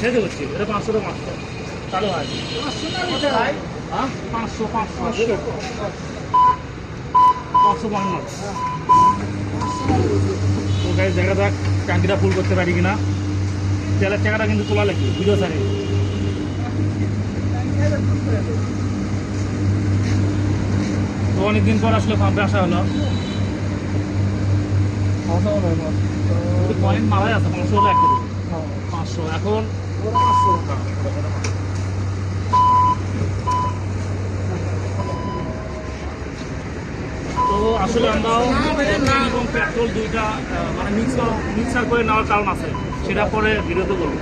সেটা হচ্ছে এটা 500 টাকা 500 চালু হয় হ্যাঁ 500 তো গাইস দেখা যাক ট্যাঙ্কিটা ফুল করতে পারি কিনা। তেলের টাকাটা কিন্তু তোলা লাগবে ভিডিও সারে। তো অনেকদিন পর আসলে পাম্পে আসা হলো। পয়েন্ট মারাই আছে 500 হলো 500 এখন তো আসলে আমরাও এবং পেট্রোল দুইটা মানে মিক্সার করে নেওয়ার কারণ আছে, সেটা পরে ভিডিওতে বলবো।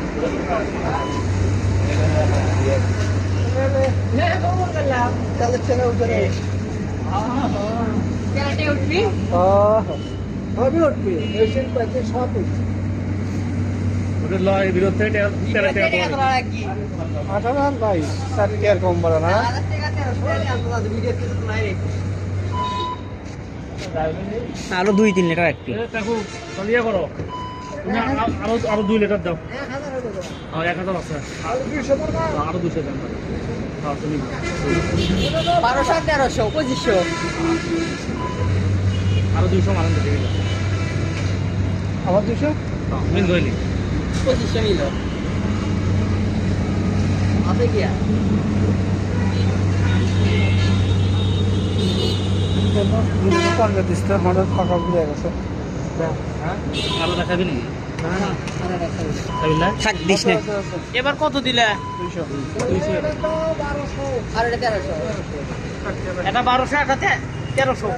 বিরুদ্ধে আরো 2-3 লিটার একটু ইয়ে করো তুমি আরো 2 লিটার দাও। 1000 আছে আরো 200 দেন। তুমি 1200, 1300, 2500 আরো 200 মারেন তো ঠিক আছে। আবার 200 মিল গইলি 2500 নিল আপনি কি ফাঁকা ঘুরে গেছে। আরো দেখাবি নাকি? থাক দিস না। এবার কত দিলে? 200 আর এটা 1300, এটা 1200, এটা 1300।